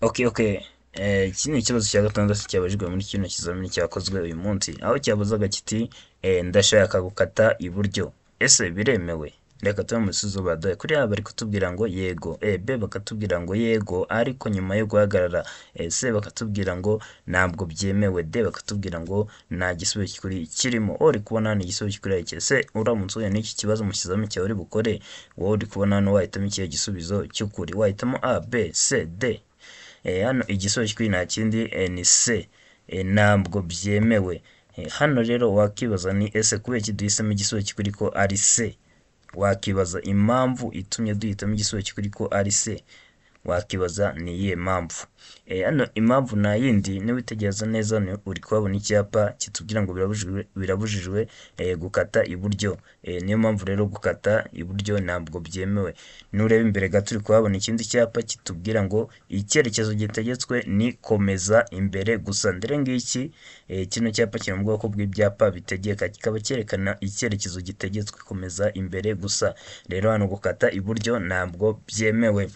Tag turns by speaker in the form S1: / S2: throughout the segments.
S1: Okay. Iki ni ikibazo cya gatandatu cyabajijwe muri kino kizamini cyakozwe uyu munsi, aho cyabazaga kiti ndashaka gukata iburyo, ese biremewe? Reka tube mu bisubizo baduhaye. Kuri A bari kutubwira ngo yego, B bakatubwira ngo yego ariko nyuma yo guhagarara, C bakatubwira ngo ntabwo byemewe, D bakatubwira ngo nta gisubizo kirimo. Uri kubona hano igisubizo kikuri iki? Ese uramutse uhuye n'iki kibazo mu kizamini cyawe uri bukore, wowe uri kubona hano wahitamo ikihe gisubizo cy'ukuri? Wahitamo A, B, C, D? Hano igisubizo cy'ukuri nta kindi ni C, ntabwo byemewe. Hano rero wakibaza ni ese kubera iki duhisemo igisubizo cy'ukuri ko ari C? Wakibaza impamvu itumye duhitamo igisubizo cy'ukuri ko ari C, wakibaza ni iyihe mpamvu? Hano impamvu nta yindi, niba witegereza neza uri kuhabona icyapa kitubwira ngo birabujijwe gukata iburyo. Niyo mpamvu rero gukata iburyo ntabwo byemewe. Nureba imbere gato uri kuhabona ikindi cyapa kitubwira ngo icyerekezo gitegetswe ni komeza imbere gusa. Ndere ngiki kino cyapa kiri mu bwoko bw'ibyapa bitegeka, kikaba cyerekana icyerekezo gitegetswe komeza imbere gusa. Rero hano gukata iburyo ntabwo byemewe.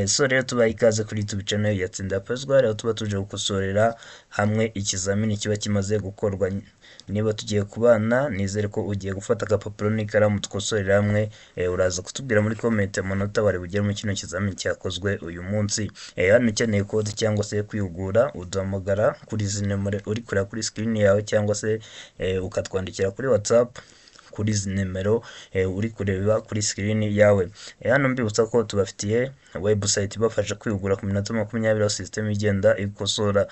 S1: So rero tubaha ikaze kuri YouTube channel ya Tsinda Pascal, aho tuba tuje gukosorera hamwe ikizamini kiba kimaze gukorwa. Niba tugiye kubana, nizere ko ugiye gufata agapapuro n'ikaramu tukosorera hamwe, uraza kutubwira muri comment amanota wari bugere mu kino kizamini cyakozwe uyu munsi. Hano ukeneye code cyangwa se kwihugura, uduhamagara kuri izi nimero uri kureba kuri screen yawe, cyangwa se ukatwandikira kuri WhatsApp kuri izi nimero uri kureba kuri screen yawe. Hano mbibutsa ko tubafitiye website ibafasha kwihugura ku minota 20 aho system igenda ikosora.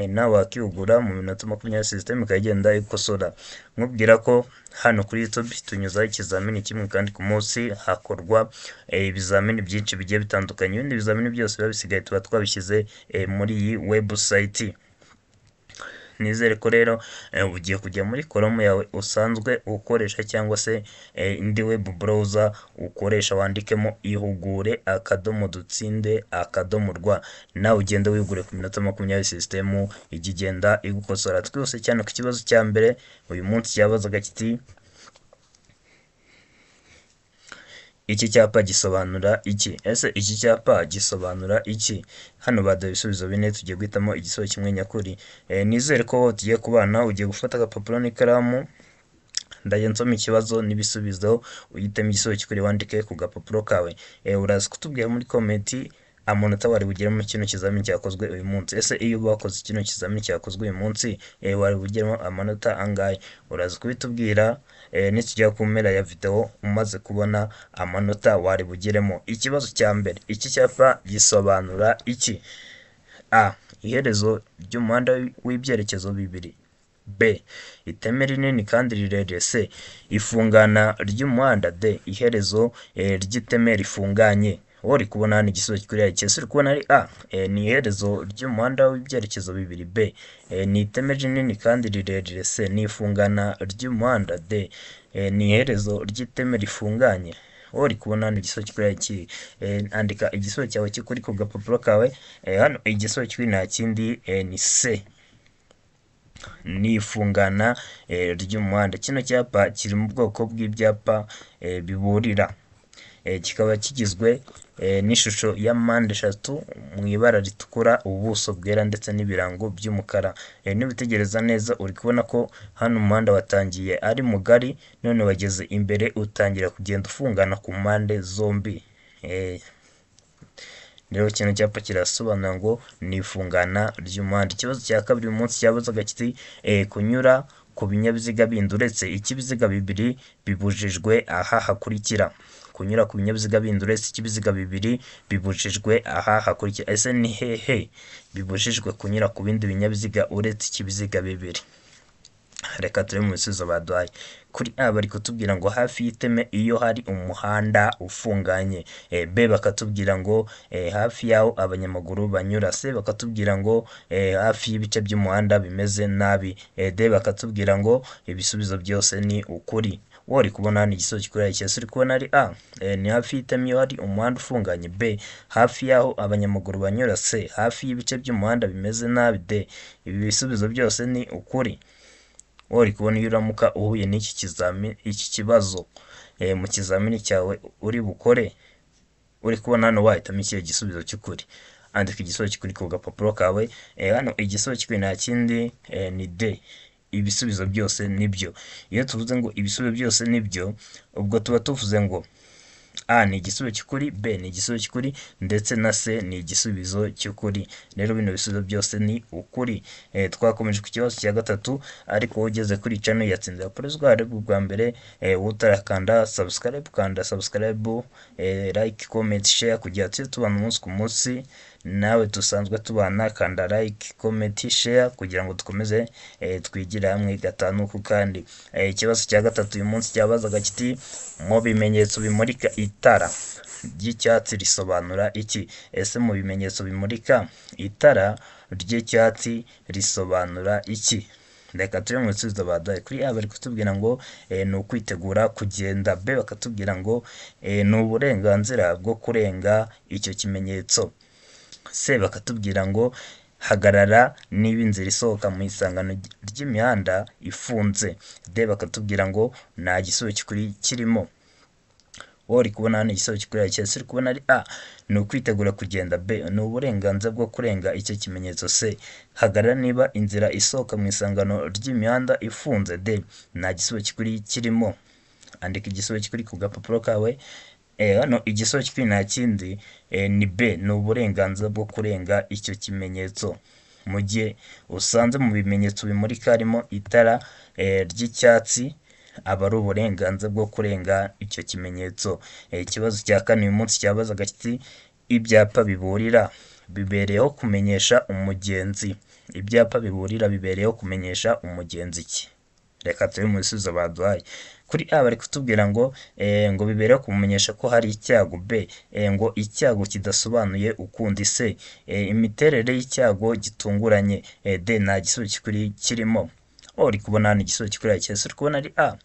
S1: Nawe wakihugura mu minota 20 system ikagenda ikosora. Nkubwira ko hano kuri YouTube tunyuzaho ikizamini kimwe kandi ku munsi hakorwa ibizamini byinshi bigiye bitandukanye. Ibindi bizamini byose biba bisigaye tuba twabishyize muri iyi website. Nizere ko rero ugiye kujya muri Chrome yawe usanzwe ukoresha, cyangwa se indi web browser ukoresha, wandikemo ihugure.dutsinde.rw, nawe ugenda wigure ku minota 20 system ijya igenda igukosora. Twose cyane ku kibazo cya mbere uyu munsi cyabazaga kiti iki cyapa gisobanura iki? Ese iki cyapa gisobanura iki? Hano baduha ibisubizo bine, tugiye guhitamo igisubizo kimwe nyakuri. Nizere ko tugiye kubana, ugiye gufata agapapuro n'ikaramu, ndaje nsoma ikibazo n'ibisubizo, uhitemo igisubizo cy'ukuri wandike ku gapapuro kawe. Uraza kutubwira muri comment amanota wari bugeremo mu kino kizamini cyakozwe uyu munsi. Ese iyo bakoze kino kizamini cyakozwe uyu munsi, wari bugeremo amanota angahe? Uraza kubitubwira nitujya ku mpera ya video umaze kubona amanota wari bugeremo. Ikibazo cya mbere, iki cyapa gisobanura iki? A, iherezo ry'umuhanda w'ibyerekezo bibiri. B, iteme rinini kandi rirerire. C, ifungana ry'umuhanda. D, iherezo ry'iteme rifunganye. Uri kubona hano igisubizo kuri iki? Uri kubona ari A, ni iherezo ry'umuhanda w'ibyerekezo bibiri. B, ni iteme rinini kandi rirerire. C, ni ifungana ry'umuhanda. D, ni iherezo ry'iteme rifunganye. Uri kubona hano igisubizo kuri iki? Andika igisubizo cyawe kuri ku gapapuro kawe. Hano igisubizo kuri nta kindi ni C, ni ifungana ry'umuhanda. Kino cyapa kiri mu bwoko bw'ibyapa biburira, kikaba kigizwe n'ishusho ya mpande eshatu mu ibara ritukura, ubuso bwera ndetse n'ibirango by'umukara. Nibitegereza neza uri kubona ko hano umuhanda watangiye ari mugari, none wageze imbere utangira kugenda ufungana ku mpande zombi. Rero kino cyapa kirasobanura ngo ni ifungana ry'umuhanda. Ikibazo cya kabiri uyu munsi cyabazaga kiti kunyura ku binyabiziga bindi uretse ikibiziga bibiri bibujijwe aha hakurikira. Kunyura ku binyabiziga bindi uretse ikibiziga bibiri bibujijwe aha hakurikira. Ese ni hehe bibujijwe kunyura ku bindi binyabiziga uretse ikibiziga bibiri? Reka turebe mu bisubizo baduhaye. Kuri A bari kutubwira ngo hafi y'iteme iyo hari umuhanda ufunganye. B bakatubwira ngo hafi yaho abanyamaguru banyura. C bakatubwira ngo hafi y'ibice by'umuhanda bimeze nabi. D bakatubwira ngo ibisubizo byose ni ukuri. Uri kubona hano igisubizo kuri iki? Uri kubona ari A, ni hafi y'iteme iyo hari umuhanda ufunganye. B, hafi yaho abanyamaguru banyura. C, hafi y'ibice by'umuhanda bimeze nabi. D, ibi bisubizo byose ni ukuri. Uri kubona iyo uramuka uhuye n'iki kibazo mu kizamini cyawe uri bukore, uri kubona hano wahitamo ikihe gisubizo cy'ukuri? andika igisubizo kikuri ku gapapuro kawe. Hano igisubizo kikuri nta kindi ni D. Ibisubizo byose nibyo. Iyo tuvuze ngo ibisubizo byose nibyo, ubwo tuba tuvuze ngo A ni igisubizo cy'ukuri, B ni igisubizo cy'ukuri, ndetse na C ni igisubizo cy'ukuri. Rero bino bisubizo byose ni ukuri. Twakomeje ku kibazo cya gatatu, ariko wowe ugeze kuri channel yatsinze Prozwari bwa mbere, utarakanda subscribe, kanda subscribe, like, comment, share kugira tujye tubana umunsi ku munsi. Nawe dusanzwe tubana, kanda like, comment, share kugira ngo dukomeze twigire hamwe gatanu ku kandi. Ikibazo cya gatatu uyu munsi cyabazaga kiti mu bimenyetso bimurika itara ry'icyatsi risobanura iki? Ese mu bimenyetso bimurika itara ry'icyatsi risobanura iki? Reka turebe mu bisubizo baduhaye. Kuri A bari kutubwira ngo ni ukwitegura kugenda. B bakatubwira ngo ni uburenganzira bwo kurenga icyo kimenyetso. C bakatubwira ngo hagarara niba inzira isohoka mu isangano ry'imihanda ifunze. D bakatubwira ngo nta gisubizo cy'ukuri kirimo. Wowe uri kubona hano igisubizo cy'ukuri cyose uri kubona ari A ni ukwitegura kugenda. B ni uburenganzira bwo kurenga icyo kimenyetso. C hagarara niba inzira isohoka mu isangano ry'imihanda ifunze. D nta gisubizo cy'ukuri kirimo. Andika igisubizo cy'ukuri ku gapapuro kawe. Hano igisubizo cy'ukuri nta kindi ni B ni uburenganzira bwo kurenga icyo kimenyetso. Mu gihe usanze mu bimenyetso bimurika harimo itara ry'icyatsi, aba ari uburenganzira bwo kurenga icyo kimenyetso. Ikibazo cya kane uyu munsi cyabazaga kiti ibyapa biburira bibereyeho kumenyesha umugenzi. Ibyapa biburira bibereyeho kumenyesha umugenzi iki? Reka tube mu bisubizo baduhaye. Kuri A bari kutubwira ngo ngo bibereyeho kumumenyesha ko hari icyago. B ngo icyago kidasobanuye ukundi. C imiterere y'icyago gitunguranye. D nta gisubizo cy'ukuri kirimo. Uri kubona hano igisubizo cy'ukuri cyose uri kubona ari A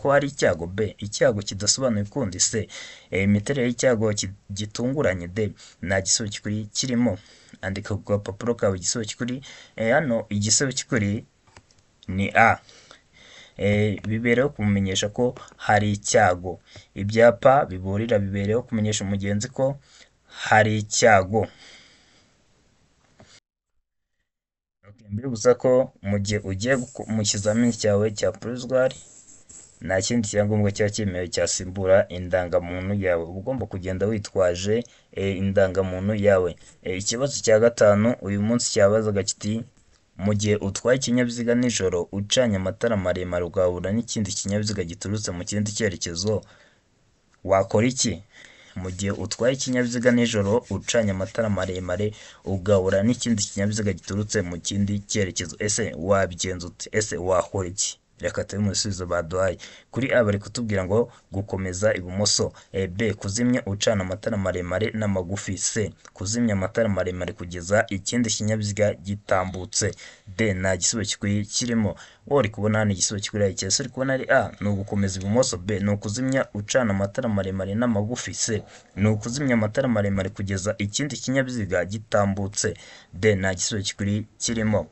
S1: ko hari icyago. B icyago kidasobanuye ukundi. C imiterere y'icyago gitunguranye. D nta gisubizo cy'ukuri kirimo. Andika ku gapapuro kawe igisubizo cy'ukuri. Hano igisubizo cy'ukuri ni A. Bibereyeho kumumenyesha ko hari icyago. Ibyapa biburira bibereyeho kumenyesha umugenzi ko hari icyago. Mbere gusa ko mu gihe ugiye mu kizamini cyawe cya Prozwari nta kindi cyangombwa cyaba cyemewe cyasimbura indangamuntu yawe. Uba ugomba kugenda witwaje indangamuntu yawe. Ikibazo cya gatanu uyu munsi cyabazaga kiti mu gihe utwaye ikinyabiziga nijoro ucanye amatara maremare ugahura n'ikindi kinyabiziga giturutse mu kindi cyerekezo, wakora iki? Mu gihe utwaye ikinyabiziga nijoro ucanye amatara maremare ugahura n'ikindi kinyabiziga giturutse mu kindi cyerekezo, ese wabigenza ute? Ese wakora iki? Reka tube mu bisubizo baduhaye. Kuri A bari kutubwira ngo gukomeza ibumoso. B kuzimya ucana amatara maremare n'amagufi. C kuzimya amatara maremare kugeza ikindi kinyabiziga gitambutse. D nta gisubizo cy'ukuri kirimo. Wowe uri kubona hano igisubizo cy'ukuri cyose uri kubona ari A ni ugukomeza ibumoso. B ni ukuzimya ucana amatara maremare n'amagufi. C ni ukuzimya amatara maremare kugeza ikindi kinyabiziga gitambutse. D nta gisubizo cy'ukuri kirimo.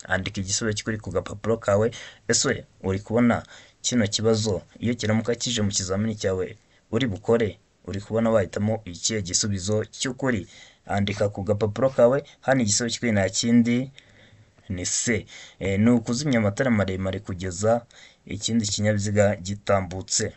S1: Andika igisubizo cy'ukuri ku gapapuro kawe. Ese uri kubona kino kibazo iyo kiramuka kije mu kizamini cyawe uri bukore, uri kubona wahitamo ikihe gisubizo cy'ukuri? Andika ku gapapuro kawe. Hano igisubizo cy'ukuri nta kindi ni C ni ukuzimya amatara maremare kugeza ikindi kinyabiziga gitambutse.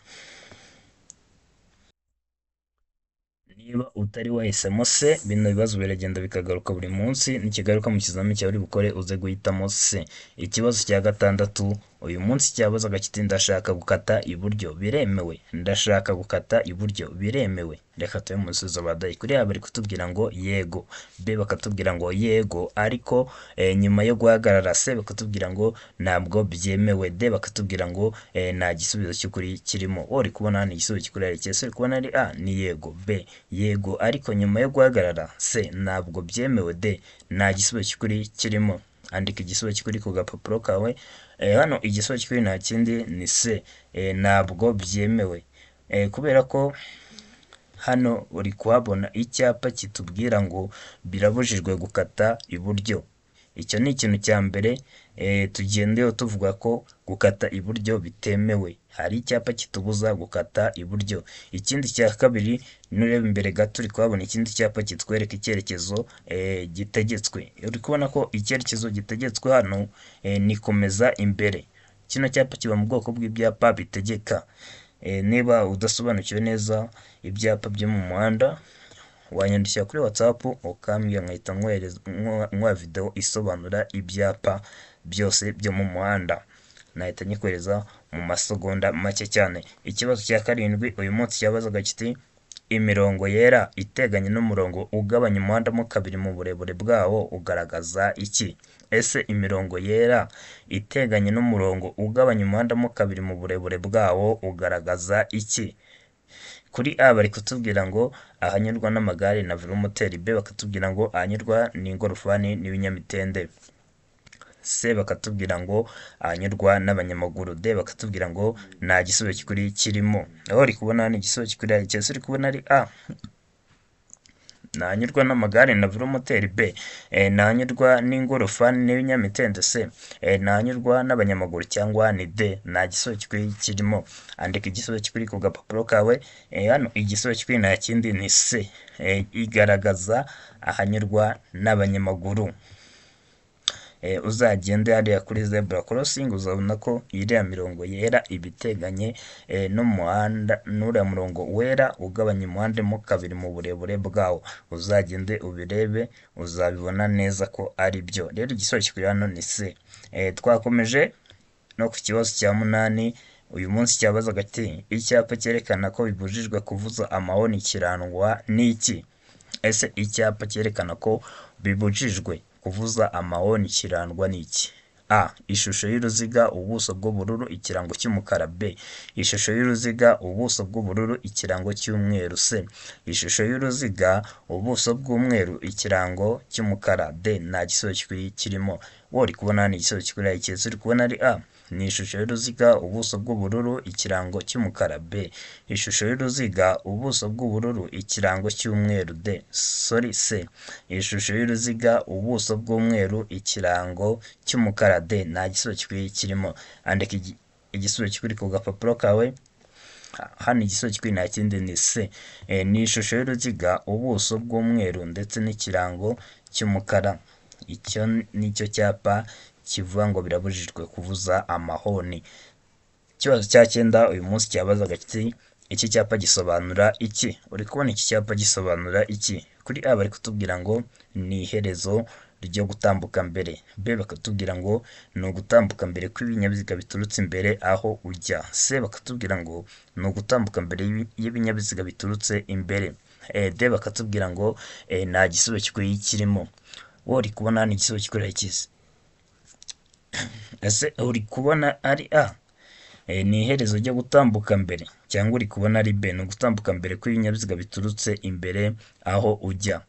S1: Niba utari wahisemo C, bino bibazo biragenda bikagaruka buri munsi, nikigaruka mu kizamini cyawe uri bukore uze guhitamo C. Ikibazo cya gatandatu uyu munsi cyabazaga kiti ndashaka gukata iburyo biremewe. Ndashaka gukata iburyo biremewe. Reka tube mu bisubizo baduhaye. Kuri A bari kutubwira ngo yego. B bakatubwira ngo yego ariko nyuma yo guhagarara. C bakatubwira ngo ntabwo byemewe. D bakatubwira ngo nta gisubizo cy'ukuri kirimo. Uri kubona hano igisubizo cy'ukuri cyose uri kubona ari A ni yego. B yego ariko nyuma yo guhagarara. C ntabwo byemewe. D nta gisubizo cy'ukuri kirimo. Andika igisubizo cy'ukuri ku gapapuro kawe. Hano igisubizo cy'ukuri nta kindi ni C ntabwo byemewe. Kubera ko hano uri kuhabona icyapa kitubwira ngo birabujijwe gukata iburyo. icyo ni ikintu cya mbere tugendeyeho tuvuga ko gukata iburyo bitemewe, hari icyapa kitubuza gukata iburyo. Ikindi cya kabiri, nureba imbere gato uri kuhabona ikindi cyapa kitwereka icyerekezo gitegetswe, uri kubona ko icyerekezo gitegetswe hano ni komeza imbere. Kino cyapa kiba mu bwoko bw'ibyapa bitegeka. Niba udasobanukiwe neza ibyapa byo mu muhanda, wanyandikira kuri WhatsApp ukambwira nkahita nkwa video isobanura ibyapa byose byo mu muhanda, nahita nyikohereza mu masegonda make cyane. Ikibazo cya karindwi uyu munsi cyabazaga kiti imirongo yera iteganye n'umurongo ugabanya umuhanda mo kabiri mu burebure bwawo ugaragaza iki? Ese imirongo yera iteganye n'umurongo ugabanya umuhanda mo kabiri mu burebure bwawo ugaragaza iki? Kuri A bari kutubwira ngo ahanyurwa n'amagare na velomoteri, B bakatubwira ngo ahanyurwa n'ingorofani n'ibinyamitende, C bakatubwira ngo ahanyurwa n'abanyamaguru, D bakatubwira ngo nta gisubizo cy'ukuri kirimo. Aho uri kubona hano igisubizo cy'ukuri ari icyo, uri kubona ari A, ntahanyurwa n'amagare na velomoteri, B ntahanyurwa n'ingorofani n'ibinyamitende, C ntahanyurwa n'abanyamaguru, cyangwa ni D nta gisubizo cy'ukuri kirimo. Andika igisubizo cy'ukuri ku gapapuro kawe. Hano igisubizo cy'ukuri nta kindi ni C, igaragaza ahanyurwa n'abanyamaguru. Uzagende hariya kuri zebra crossing uzabona ko iriya mirongo yera ibiteganye n'umuhanda, n'uriya murongo wera ugabanya umuhanda mo kabiri mu burebure bwawo. Uzagende ubirebe uzabibona neza ko ari byo. Rero igisubizo cy'ukuri hano ni C. Twakomeje no ku kibazo cya munani uyu munsi cyabazaga ati icyapa cyerekana ko bibujijwe kuvuza amahoni kirangwa n'iki? Ese icyapa cyerekana ko bibujijwe kuvuza amahoni kirangwa n'iki? A. Ishusho y'uruziga, ubuso bw'ubururu, ikirango cy'umukara. B. Ishusho y'uruziga, ubuso bw'ubururu, ikirango cy'umweru. C. Ishusho y'uruziga, ubuso bw'umweru, ikirango cy'umukara. D. Nta gisubizo cy'ukuri kirimo. Wowe uri kubona hano igisubizo cy'ukuri ari iki? Uri kubona ari A. Ni ishusho y'uruziga, ubuso bw'ubururu, ikirango cy'umukara. B. Ishusho y'uruziga, ubuso bw'ubururu, ikirango cy'umweru. D. C. Ishusho y'uruziga, ubuso bw'umweru, ikirango cy'umukara. D. Nta gisubizo cy'ukuri kirimo. Andika igisubizo cy'ukuri ku gapapuro kawe. Hano igisubizo cy'ukuri nta kindi ni C. Ni ishusho y'uruziga, ubuso bw'umweru ndetse n'ikirango cy'umukara. Icyo nicyo cyapa kivuga ngo birabujijwe kuvuza amahoni. Ikibazo cya cyenda uyu munsi cyabazaga kiti iki cyapa gisobanura iki? Uri kubona iki cyapa gisobanura iki? Kuri A bari kutubwira ngo ni iherezo ryo gutambuka mbere. B bakatubwira ngo ni ugutambuka mbere kw'ibinyabiziga biturutse imbere aho ujya. C bakatubwira ngo ni ugutambuka mbere y'ibinyabiziga biturutse imbere. D bakatubwira ngo nta gisubizo cy'ukuri kirimo. Wowe uri kubona hano igisubizo cy'ukuri ari iki? Ese uri kubona ari A, ni iherezo ryo gutambuka mbere, cyangwa uri kubona ari B, ni ugutambuka mbere kw'ibinyabiziga biturutse imbere aho ujya?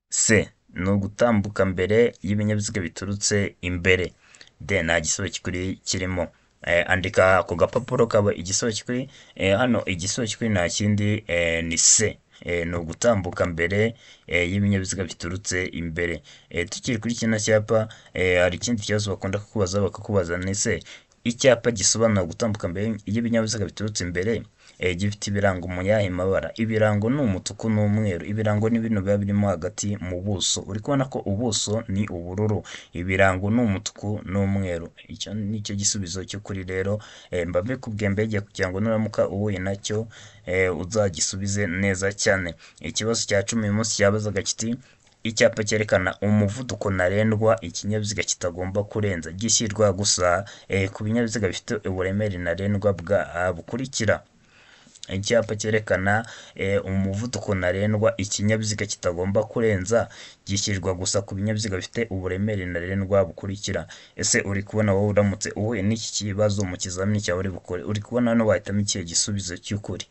S1: C. Ni ugutambuka mbere y'ibinyabiziga biturutse imbere. D. Nta gisubizo cy'ukuri kirimo. Andika ku gapapuro kawe igisubizo cy'ukuri. Hano igisubizo cy'ukuri nta kindi ni C. Ni ugutambuka mbere y'ibinyabiziga biturutse imbere. Tukiri kuri kino cyapa hari ikindi kibazo bakunda kukubaza, bakakubaza ni se icyapa gisobanura gutambuka mbere y'ibinyabiziga biturutse imbere gifite ibirango mu yahe mabara? Ibirango ni umutuku n'umweru. Ibirango ni bino biba birimo hagati mu buso. Uri kubona ko ubuso ni ubururu, ibirango ni umutuku n'umweru. Icyo nicyo gisubizo cyo kuri rero mba mbikubwiye mbege kugira ngo nuramuka uhuye nacyo uzagisubize neza cyane. Ikibazo cya 10 uyu munsi cyabazaga kiti icyapa cyerekana umuvuduko ntarengwa ikinyabiziga kitagomba kurenza gishyirwa gusa ku binyabiziga bifite uburemere ntarengwa bukurikira. Icyapa cyerekana umuvuduko ntarengwa ikinyabiziga kitagomba kurenza gishyirwa gusa ku binyabiziga bifite uburemere ntarengwa bukurikira. Ese uri kubona wowe uramutse uhuye n'iki kibazo mu kizamini cyawe uri bukore, uri kubona hano wahitamo ikihe gisubizo cy'ukuri?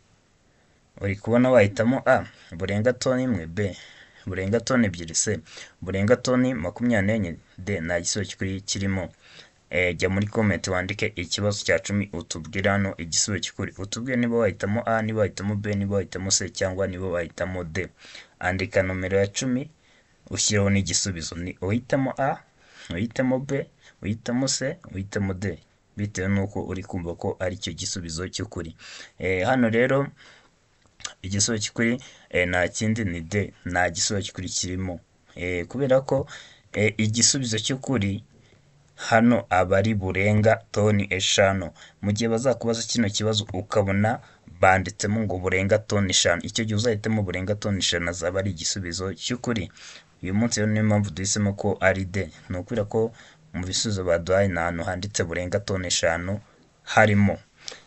S1: Uri kubona wahitamo A burenga toni 1, B burenga toni 2, C burenga toni 24, D nta gisubizo cy'ukuri kirimo. Jya muri comment wandike ikibazo cya 10 utubwire hano igisubizo cy'ukuri. Utubwire niba wahitamo A, niba wahitamo B, niba wahitamo C cyangwa niba wahitamo D. Andika nomero ya 10 ushyiraho n'igisubizo, ni uhitamo A, uhitamo B, uhitamo C, uhitamo D, bitewe n'uko uri kumva ko ari cyo gisubizo cy'ukuri. Hano rero igisubizo cy'ukuri nta kindi ni D, nta gisubizo cy'ukuri kirimo, kubera ko igisubizo cy'ukuri hano aba ari burenga toni 5. Mu gihe bazakubaza kino kibazo ukabona banditsemo ngo burenga toni 5, icyo gihe uzahitamo burenga toni 5 azaba ari igisubizo cy'ukuri. Uyu munsi rero niyo mpamvu duhisemo ko ari D, ni ukubera ko mu bisubizo baduhaye nta hantu handitse burenga toni 5 harimo.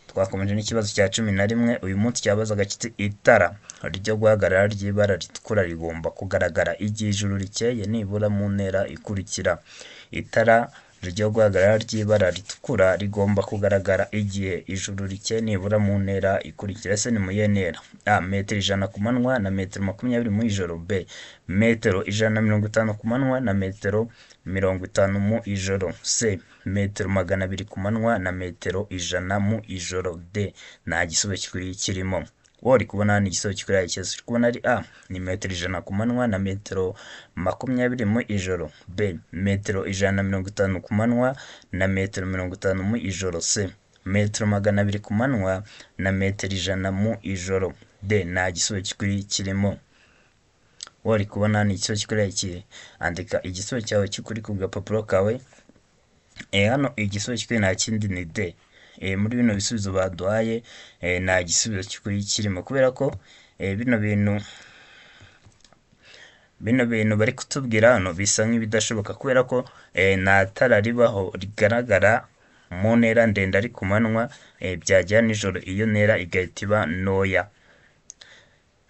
S1: Twakomeje n'ikibazo cya 11. Uyu munsi cyabazaga kiti itara ryo guhagarara ry'ibara ritukura rigomba kugaragara igihe ijuru rikeye nibura mu ntera ikurikira. Itara ryo guhagarara ry'ibara ritukura rigomba kugaragara igihe ijuru rikeye nibura mu ntera ikurikira. Ese ni mu iyihe ntera? A. Metero 100 ku manywa na metero 20 mu ijoro. B. Metero 150 ku manywa na metero 50 mu ijoro. C. Metero 200 ku manywa na metero 100 mu ijoro. D. Nta gisubizo cy'ukuri kirimo. Wowe uri kubona hano igisubizo cy'ukuri ari ikihe? Uri kubona ari A, ni metero 100 ku manywa na metero 20 mu ijoro. B. Metero 150 ku manywa na metero 50 mu ijoro. C. Metero 200 ku manywa na metero 100 mu ijoro. D. Nta gisubizo cy'ukuri kirimo. Wowe uri kubona hano igisubizo cy'ukuri ari ikihe? Andika igisubizo cyawe cy'ukuri ku gapapuro kawe. Hano igisubizo cy'ukuri nta kindi ni D. Muri bino bisubizo baduhaye nta gisubizo cy'ukuri kirimo, kubera ko bino bintu bari kutubwira hano bisa nk'ibidashoboka, kubera ko nta tara ribaho rigaragara mu ntera ndende ari ku manywa, byagera nijoro iyo ntera igahita iba ntoya.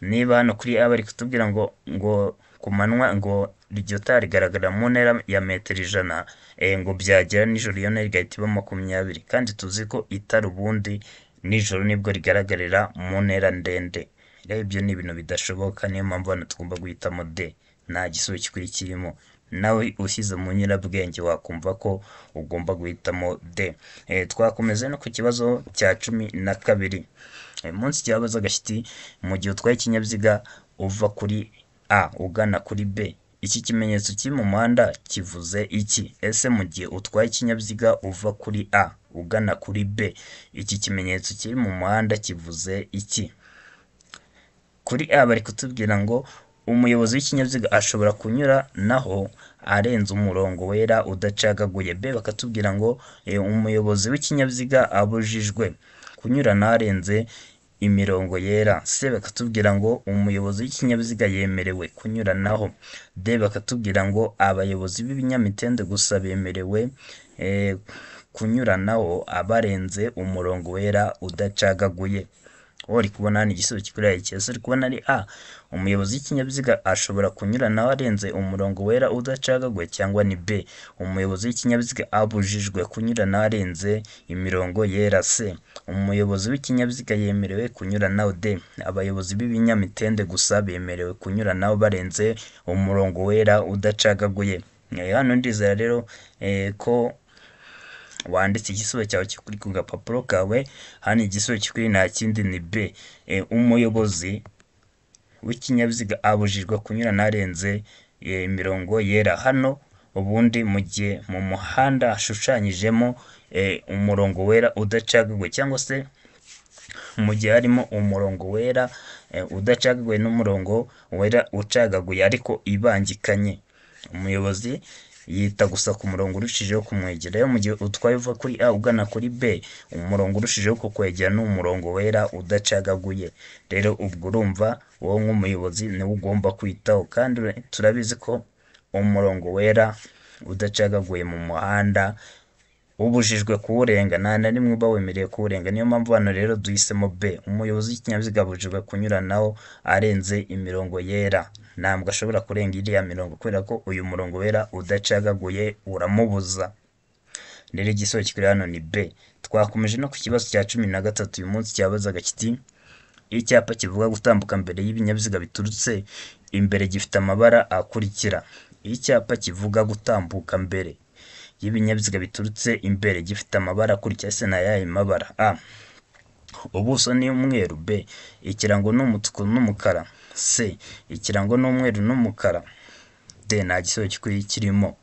S1: Niba hano kuri A bari kutubwira ngo ku manywa ngo iryo tara rigaragara mu ntera ya metero 100, ngo byagera nijoro iyo ntera igahita iba 20, kandi tuzi ko itara ubundi nijoro nibwo rigaragarira mu ntera ndende. Rero ibyo ni ibintu bidashoboka, niyo mpamvu hano tugomba guhitamo D, nta gisubizo cy'ukuri kirimo. Nawe ushyize mu nyurabwenge wakumva ko ugomba guhitamo D. Twakomeza no ku kibazo cya 12. Munsi cyabazaga kiti mu gihe utwaye ikinyabiziga uva kuri A ugana kuri B, iki kimenyetso kiri mu muhanda kivuze iki? Ese mu gihe utwaye ikinyabiziga uva kuri A ugana kuri B, iki kimenyetso kiri mu muhanda kivuze iki? Kuri A bari kutubwira ngo umuyobozi w'ikinyabiziga ashobora kunyura naho arenze umurongo wera udacagaguye. B bakatubwira ngo umuyobozi w'ikinyabiziga abujijwe kunyura n'arenze imirongo yera. C bakatubwira ngo umuyobozi w'ikinyabiziga yemerewe kunyuranaho. D bakatubwira ngo abayobozi b'ibinyamitende gusa bemerewe kunyuranaho abarenze umurongo wera udacagaguye. Uri kubona hano igisubizo cy'ukuri ari iki? Uri kubona ari A, umuyobozi w'ikinyabiziga ashobora kunyuranaho arenze umurongo wera udacagaguye, cyangwa ni B, umuyobozi w'ikinyabiziga abujijwe kunyuranaho arenze imirongo yera. C, umuyobozi w'ikinyabiziga yemerewe kunyuranaho. D, abayobozi b'ibinyamitende gusa bemerewe kunyuranaho barenze umurongo wera udacagaguye. Hano ndizera rero ko wanditse igisubizo cyawe kuri ku gapapuro kawe. Hano igisubizo cy'ukuri nta kindi ni B, umuyobozi w'ikinyabiziga abujijwe kunyurana arenze imirongo yera. Hano ubundi mu gihe mu muhanda hashushanyijemo umurongo wera udacagaguye, cyangwa se mu gihe harimo umurongo wera udacagaguye n'umurongo wera ucagaguye ariko ibangikanye, umuyobozi yita gusa ku murongo urushijeho kumwegera. Rero mu gihe utwaye uva kuri A ugana kuri B, umurongo urushijeho kukwegera ni umurongo wera udacagaguye. Rero ubwo urumva wowe nk'umuyobozi niwo ugomba kwitaho, kandi turabizi ko umurongo wera udacagaguye mu muhanda ubujijwe kuwurenga, nta na rimwe uba wemerewe kuwurenga. Niyo mpamvu hano rero duhisemo B, umuyobozi w'ikinyabiziga abujijwe kunyuranaho arenze imirongo yera, ntabwo ashobora kurenga iriya mirongo kubera ko uyu murongo wera udacagaguye uramubuza. Rero igisubizo kiri hano ni B. Twakomeje no ku kibazo cya 13 uyu munsi cyabazaga kiti icyapa kivuga gutambuka mbere y'ibinyabiziga biturutse imbere gifite amabara akurikira. Icyapa kivuga gutambuka mbere y'ibinyabiziga biturutse imbere gifite amabara akurikira. Ese ni ayahe mabara? A, ubuso ni umweru. B, ikirango ni umutuku n'umukara. C, ikirango ni umweru n'umukara. D nta gisubizo cy'ukuri kirimo.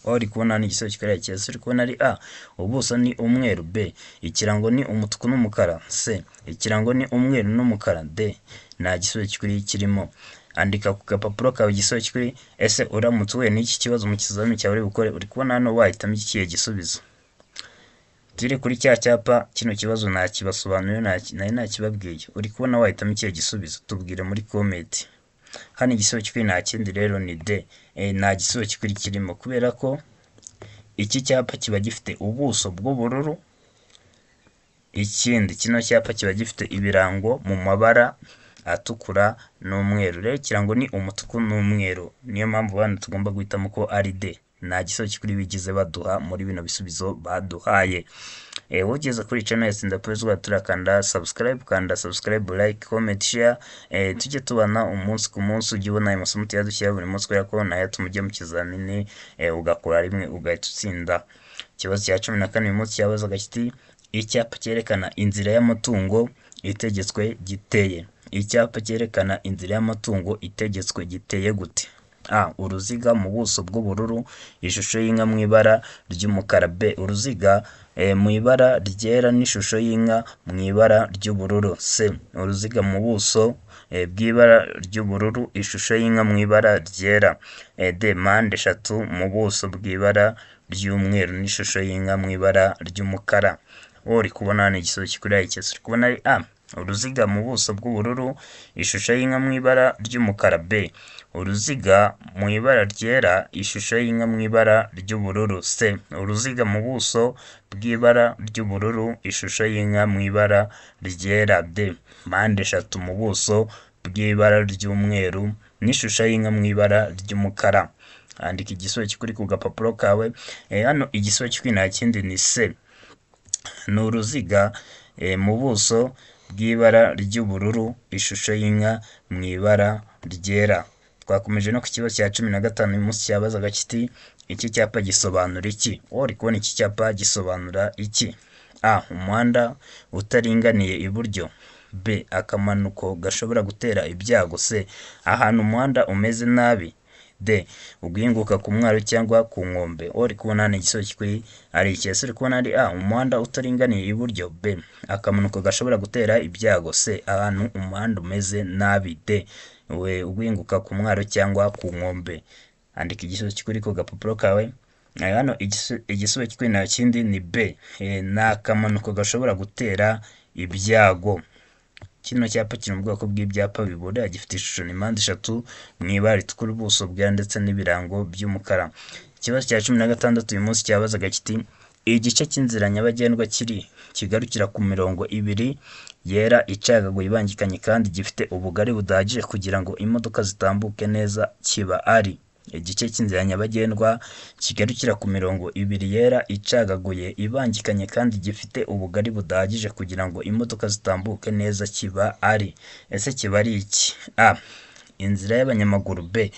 S1: Uri kubona ni igisubizo cy'ukuri cya C. Uri kubona ari A, ubuso ni umweru. B, ikirango ni umutuku n'umukara. C, ikirango ni umweru n'umukara. D, nta gisubizo cy'ukuri kirimo. Andika ku gapapuro kawe igisubizo cy'ukuri. Ese uramutse uhuye n'iki kibazo mu kizamini cyawe uri bukore, uri kubona hano wahitamo ikihe gisubizo? Turi kuri cya cyapa, kino kibazo nakibasobanuriye nari nakibabwiye. Uri kubona wahitamo ikihe gisubizo? Tubwire muri comment. Hano igisubizo cy'ukuri nta kindi rero ni D. Nta gisubizo cy'ukuri kirimo kubera ko iki cyapa kiba gifite ubuso bw'ubururu, ikindi kino cyapa kiba gifite ibirango mu mabara atukura n'umweru. Rero ikirango ni umutuku n'umweru, niyo mpamvu hano tugomba guhitamo ko ari D. Nta gisubizo cy'ukuri bigize baduha muri bino bisubizo baduhaye. Ugeze kuri channel ya Sindapezwa turakanda subscribe, kanda subscribe, like, comment, share. Tujye tubana umunsi ku munsi, ujye ubona amasomo tuyadushyira buri munsi kubera ko nayo tumujye mu kizamini ugakora rimwe ugahita utsinda. Ikibazo cya 14 uyu munsi cyabazaga kiti icyapa cyerekana inzira y'amatungo itegetswe giteye. Icyapa cyerekana inzira y'amatungo itegetswe giteye gute? A, uruziga mu buso bw'ubururu, ishusho y'inka mu ibara ry'umukara. B, uruziga mu ibara ryera n'ishusho y'inka mu ibara ry'ubururu. C, uruziga mu buso bw'ibara ry'ubururu, ishusho y'inka mu ibara ryera. D, mpande eshatu mu buso bw'ibara ry'umweru n'ishusho y'inka mu ibara ry'umukara. Uri kubona ni igisubizo cy'ukuri cyose. Uri kubona ari A, uruziga mu buso bw'ubururu, ishusho y'inka mu ibara ry'umukara. B, uruziga mu ibara ryera, ishusho y'inka mu ibara ry'ubururu. C, uruziga mu buso bw'ibara ry'ubururu, ishusho y'inka mu ibara ryera. D, mpande eshatu mu buso bw'ibara ry'umweru n'ishusho y'inka mu ibara ry'umukara. Andika igisubizo cy'ukuri ku gapapuro kawe. Hano igisubizo cy'ukuri nta kindi ni C, ni uruziga mu buso bw'ibara ry'ubururu, ishusho y'inka mu ibara ryera. Twakomeje no ku kibazo cya 15 uyu munsi cyabazaga kiti iki cyapa gisobanura iki? Uri kubona iki cyapa gisobanura iki? A, umuhanda utaringaniye iburyo. B, akamanuko gashobora gutera ibyago. C, ahantu umuhanda umeze nabi. D, uguhinguka ku mwaro cyangwa ku nkombe. Uri kubona ni igisubizo cy'ukuri ari iki? Uri kubona ari A, umuhanda utaringaniye iburyo. B, akamanuko gashobora gutera ibyago. C, ahantu umuhanda umeze nabi. D, uguhinguka ku mwaro cyangwa ku nkombe. Andika igisubizo cy'ukuri ku gapapuro kawe. Hano igisubizo cy'ukuri nta kindi ni B, ni akamanuko gashobora gutera ibyago. Kino cyapa kiri mu bwoko bw'ibyapa biburira, gifite ishusho ni mpande eshatu mu ibara ritukura, ubuso bwera ndetse n'ibirango by'umukara. Ikibazo cya 16 uyu munsi cyabazaga kiti igice cy'inzira nyabagendwa kigarukira ku mirongo ibiri yera icagaguye ibangikanye kandi gifite ubugari budahagije kugira ngo imodoka zitambuke neza kiba ari. Igice cy'inzira nyabagendwa kigarukira ku mirongo ibiri yera icagaguye ibangikanye kandi gifite ubugari budahagije kugira ngo imodoka zitambuke neza kiba ari. Ese kiba ari iki? A, inzira y'abanyamaguru. B,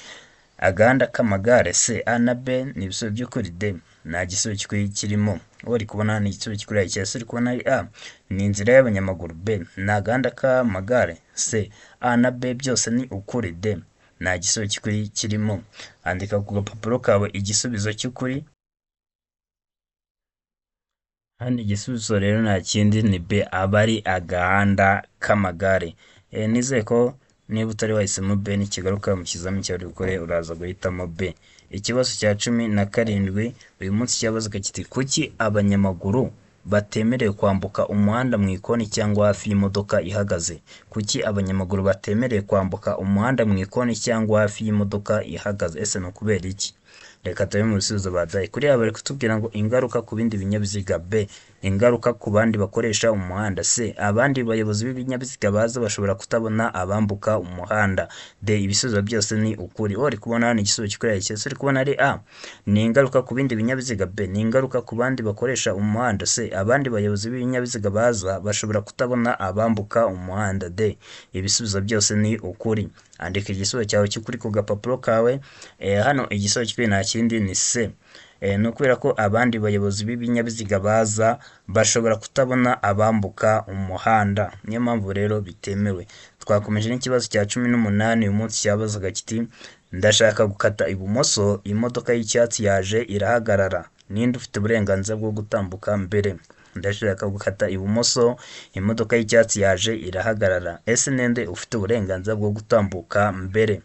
S1: agahanda k'amagare. C, A na B ni ibisubizo by'ukuri. D, nta gisubizo cy'ukuri kirimo. Uri kubona ni igisubizo cy'ukuri cyose. Uri kubona ari A, ni inzira y'abanyamaguru. B, ni agahanda k'amagare. C, A na B byose ni ukuri. D, nta gisubizo cy'ukuri kirimo. Andika ku gapapuro kawe igisubizo cy'ukuri. Hano igisubizo rero nta kindi ni B, aba ari agahanda k'amagare. Nizeye ko niba utari wahisemo B nikigaruka mu kizamini cyawe uri bukore uraza guhitamo B. Ikibazo cya 17 uyu munsi cyabazaga kiti kuki abanyamaguru batemerewe kwambuka umuhanda mu ikoni cyangwa hafi y'imodoka ihagaze? Kuki abanyamaguru batemerewe kwambuka umuhanda mu ikoni cyangwa hafi y'imodoka ihagaze? Ese no kubera iki? Reka tube mu bisubizo badaye. Kuri aba bari kutubwira ngo ingaruka ku bindi binyabiziga. B, ingaruka ku bandi bakoresha umuhanda. C, abandi bayobozi b'ibinyabiziga baza bashobora kutabona abambuka umuhanda. D, ibisubizo byose ni ukuri. Uri kubona hano igisubizo cy'ukuri cyose. Uri kubona ari A, ni ingaruka ku bindi binyabiziga. B, ni ingaruka ku bandi bakoresha umuhanda. C, abandi bayobozi b'ibinyabiziga baza bashobora kutabona abambuka umuhanda. D, ibisubizo byose ni ukuri. Andika igisubizo cyawe cy'ukuri ku gapapuro kawe. Hano igisubizo cy'ukuri nta kindi ni C, ni ukubera ko abandi bayobozi b'ibinyabiziga baza bashobora kutabona abambuka umuhanda, niyo mpamvu rero bitemewe. Twakomeje n'ikibazo cya 18 uyu munsi cyabazaga kiti ndashaka gukata ibumoso, imodoka y'icyatsi yaje irahagarara, ninde ufite uburenganzira bwo gutambuka mbere? Ndashaka gukata ibumoso, imodoka y'icyatsi yaje irahagarara, ese ninde ufite uburenganzira bwo gutambuka mbere?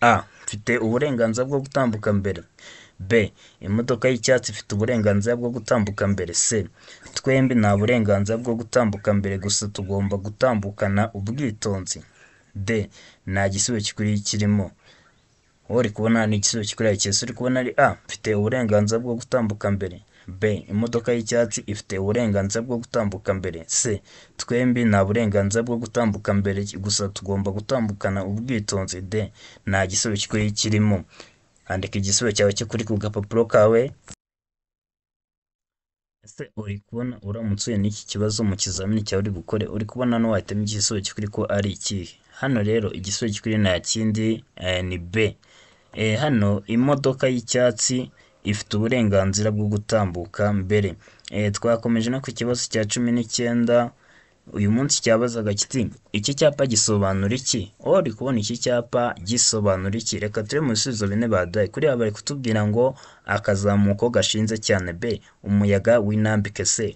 S1: A. Mfite uburenganzira bwo gutambuka mbere. B. Imodoka y'icyatsi ifite uburenganzira bwo gutambuka mbere. C. Twembi nta burenganzira bwo gutambuka mbere, gusa tugomba gutambukana ubwitonzi. D. Nta gisubizo kikuri kirimo. Uri kubona ni igisubizo kikuri cyese, uri kubona ari A. Mfite uburenganzira bwo gutambuka mbere. B. Imodoka y'icyatsi ifite uburenganzira bwo gutambuka mbere. C. Twembi nta burenganzira bwo gutambuka mbere, gusa tugomba gutambukana ubwitonzi. D. Nta gisubizo kikuri kirimo. Andika igisubizo cyawe cy'ukuri ku gapapuro kawe. Ese uri kubona uramutse uhuye n'iki kibazo mu kizamini cyawe uri bukore, uri kubona no wahitamo igisubizo cy'ukuri ko ari ikihe? Hano rero igisubizo cy'ukuri nta kindi ni B. Hano imodoka y'icyatsi ifite uburenganzira bwo gutambuka mbere. Twakomeje no ku kibazo cya 19 uyu munsi cyabazaga kiti iki cyapa gisobanura iki? Uri kubona iki cyapa gisobanura iki? Reka turebe mu bisubizo bine baduhaye. Kuri aba bari kutubwira ngo akazamuko gashinze cyane. B. Umuyaga w'intambike. C.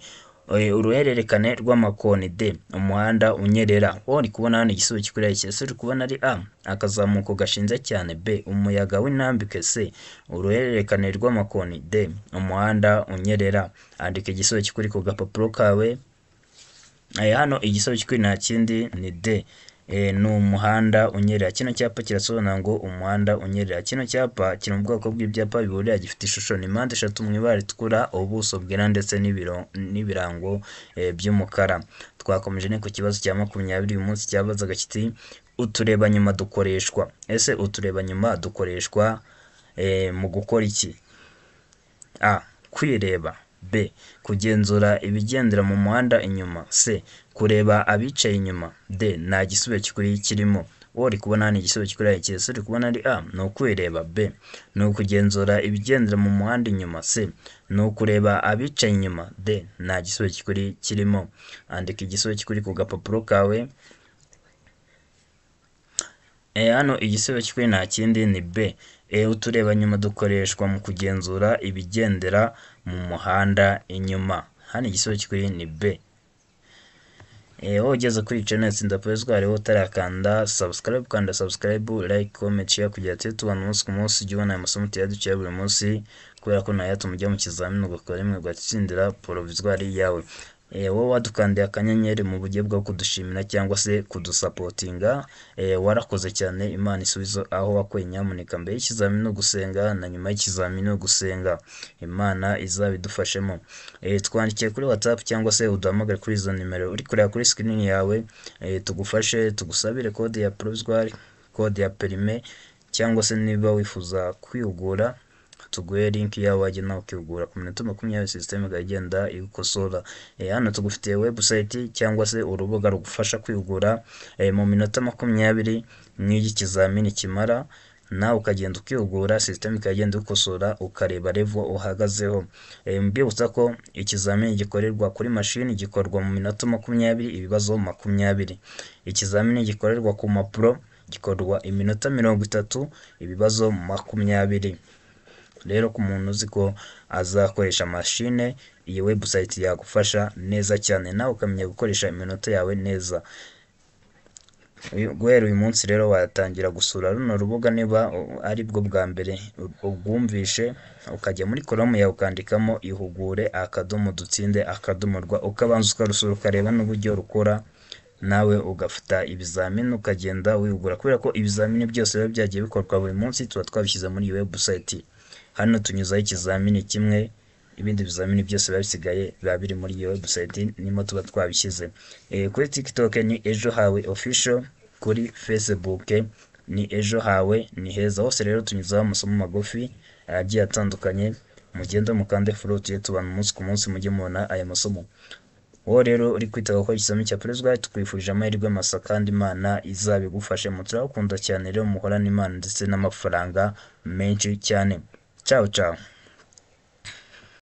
S1: Uruhererekane rw'amakoni. D. Umuhanda unyerera. Uri kubona hano igisubizo kikuri cyese, uri kubona ari A. Akazamuko gashinze cyane. B. Umuyaga w'intambike. C. Uruhererekane rw'amakoni. D. Umuhanda unyerera. Andika igisubizo kikuri ku gapapuro kawe. Hano igisubizo kikuri nta kindi ni D. Ni umuhanda unyerera. Kino cyapa kirasobanura ngo umuhanda unyerera. Kino cyapa kiri mu bwoko bw'ibyapa biburira, gifite ishusho ni mpande eshatu mu ibara ritukura, ubuso bwera ndetse n'ibirango by'umukara. Twakomeje ne ku kibazo cya 20 uyu munsi cyabazaga kiti uturebanyuma dukoreshwa. Ese uturebanyuma dukoreshwa mu gukora iki? A. Kwireba. B. Kugenzura ibigendera mu muhanda inyuma. C. Kureba abicaye inyuma. D. Nta gisubizo kikuri kirimo. Uri kubona hano igisubizo kikuri cyese, uri kubona ari A. Ni ukwireba. B. Ni ukugenzura ibigendera mu muhanda inyuma. C. Ni ukureba abicaye inyuma. D. Nta gisubizo kikuri kirimo. Andika igisubizo kikuri ku gapapuro kawe. Hano igisubizo kikuri nta kindi ni B. Uturebanyuma dukoreshwa mu kugenzura ibigendera mu muhanda inyuma. Hano igisubizo kikuri ni B. Wowe ugeze kuri channel Sindapezwa hariho utarakanda subscribe, kanda subscribe, like, comment, share kugira ati tubana umunsi ku munsi ujye ubona amasomo tuyaduciye buri munsi, kubera ko nayo tumujya mu kizamini ugakora rimwe ugatsindira provisoire yawe. Wowe wadukandiye akanyenyeri mu buryo bwo kudushimira cyangwa se kudusapotinga, warakoze cyane. Imana isubizo aho wakuye. Nyamuneka mbere y'ikizamini no gusenga na nyuma y'ikizamini no gusenga, Imana izabidufashemo. Twandikiye kuri WhatsApp cyangwa se uduhamagare kuri izo nimero uri kureba kuri screen yawe, tugufashe tugusabire code ya provisoire, code ya permis, cyangwa se niba wifuza kwihugura tuguhe link yawe wajya nawe ukihugura ku minota 20 system igenda igukosora. Hano tugufitiye website cyangwa se urubuga rugufasha kwihugura mu minota 20 n'iki kizamini kimara, nawe ukagenda ukihugura, system ikagenda igukosora ukareba level uhagazeho. Mbibutsa ko ikizamini gikorerwa kuri machine, gikorwa mu minota 20, ibibazo 20. Ikizamini gikorerwa ku mapro gikorwa iminota 30, ibibazo 20. Rero ku muntu uzi ko azakoresha machine, iyi website yagufasha neza cyane, nawe ukamenya gukoresha iminota yawe neza. Guhera uyu munsi rero watangira gusura runo rubuga niba ari bwo bwa mbere ubwumvishe, ukajya muri Chrome yawe ukandikamo ihugure.dutsinde.rw, ukabanza ukarusura ukareba n'uburyo rukora, nawe ugafata ibizamini ukagenda wihugura, kubera ko ibizamini byose biba byagiye bikorwa buri munsi tuba twabishyize muri iyi website. Hano tunyuzaho ikizamini kimwe, ibindi bizamini byose biba bisigaye biba biri muri iyo website nimo tuba twabishyize. Kuri TikTok ni Ejo Hawe Official, kuri Facebook ni Ejo Hawe ni heza. Hose rero tunyuzaho amasomo magufi agiye atandukanye, mugenda mukande follow tuye tubana umunsi ku munsi mujye mubona aya masomo. Wowe rero uri kwitega ko ikizamini cya Provisoire, tukwifurije amahirwe masa kandi Imana izabigufashe. Muturakunda cyane rero, muhorana Imana ndetse n'amafaranga menshi cyane. Ciao ciao.